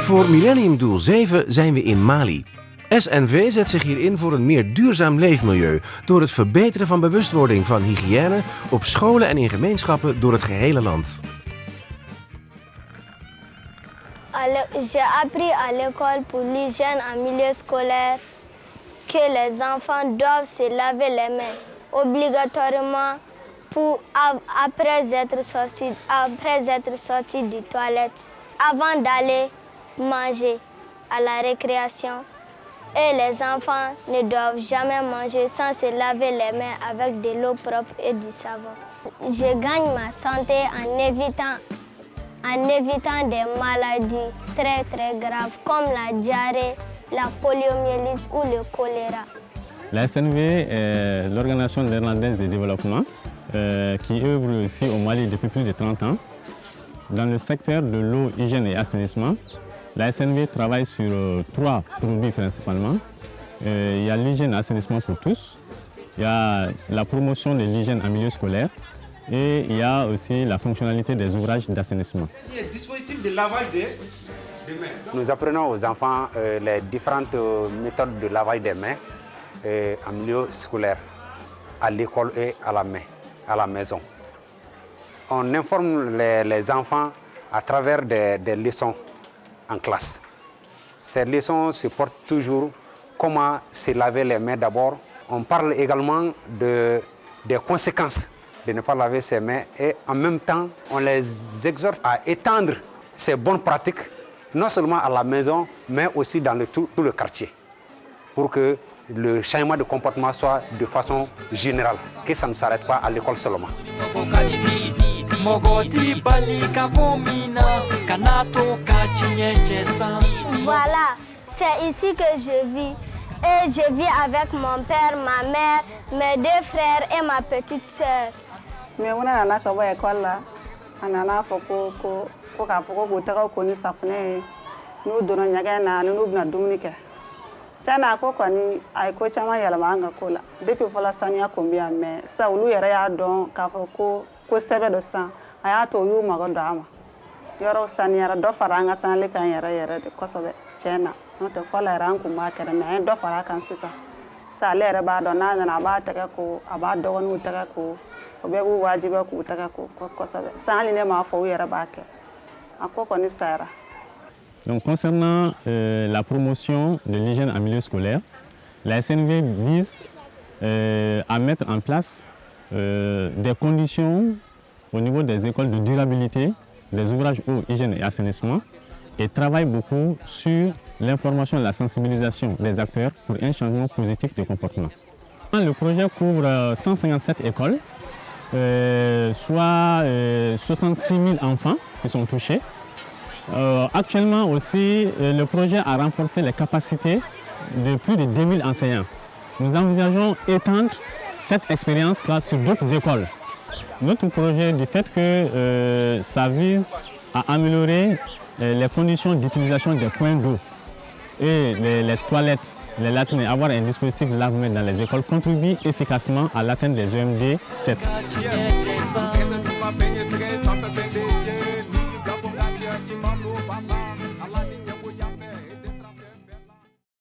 Voor millenniumdoel 7 zijn we in Mali. SNV zet zich hier in voor een meer duurzaam leefmilieu door het verbeteren van bewustwording van hygiëne op scholen en in gemeenschappen door het gehele land. J'ai appris à l'école pour l'hygiène en milieu scolaire que les enfants doivent se laver les mains obligatoirement après être sortis du toilette, avant d'aller manger à la récréation. Et les enfants ne doivent jamais manger sans se laver les mains avec de l'eau propre et du savon. Je gagne ma santé en évitant des maladies très graves comme la diarrhée, la poliomyélite ou le choléra. La SNV est l'organisation néerlandaise de développement qui œuvre ici au Mali depuis plus de 30 ans. Dans le secteur de l'eau, hygiène et assainissement, la SNV travaille sur 3 produits principalement. Il y a l'hygiène et assainissement pour tous, il y a la promotion de l'hygiène en milieu scolaire et il y a aussi la fonctionnalité des ouvrages d'assainissement. Il y a un dispositif de lavage des mains. Nous apprenons aux enfants les différentes méthodes de lavage des mains en milieu scolaire, à l'école et à la maison. On informe les enfants à travers des leçons en classe. Ces leçons se portent toujours comment se laver les mains d'abord. On parle également des conséquences de ne pas laver ses mains et en même temps, on les exhorte à étendre ces bonnes pratiques, non seulement à la maison, mais aussi dans tout le quartier, pour que le changement de comportement soit de façon générale, que ça ne s'arrête pas à l'école seulement. Voilà, c'est ici que je vis. Et je vis avec mon père, ma mère, mes 2 frères et ma petite sœur. Mais on a à l'école là, on a nous donnons nous Dominique. Tiana ko kwani ay ko chama yala manga kola depuis fola sania combien mais ça ulu yara ya don ka ko sebe do san aya to yu mago dama yoro sania do faranga san le kan yara de kosobe chena no to fola ran ku ma kere mais do fara kan sisa sa le re ba do na na ba ta ko aba do nu ta ko obe bu wajiba ku ta ko kosobe san le ne ma fo yara ba ke akoko ni sara. Donc, concernant la promotion de l'hygiène en milieu scolaire, la SNV vise à mettre en place des conditions au niveau des écoles de durabilité, des ouvrages eau, hygiène et assainissement et travaille beaucoup sur l'information et la sensibilisation des acteurs pour un changement positif de comportement. Le projet couvre 157 écoles, soit 66 000 enfants qui sont touchés. Actuellement aussi, le projet a renforcé les capacités de plus de 2000 enseignants. Nous envisageons étendre cette expérience-là sur d'autres écoles. Notre projet, du fait que ça vise à améliorer les conditions d'utilisation des points d'eau et les toilettes, les latrines, avoir un dispositif de lavement dans les écoles contribue efficacement à l'atteinte des EMD 7.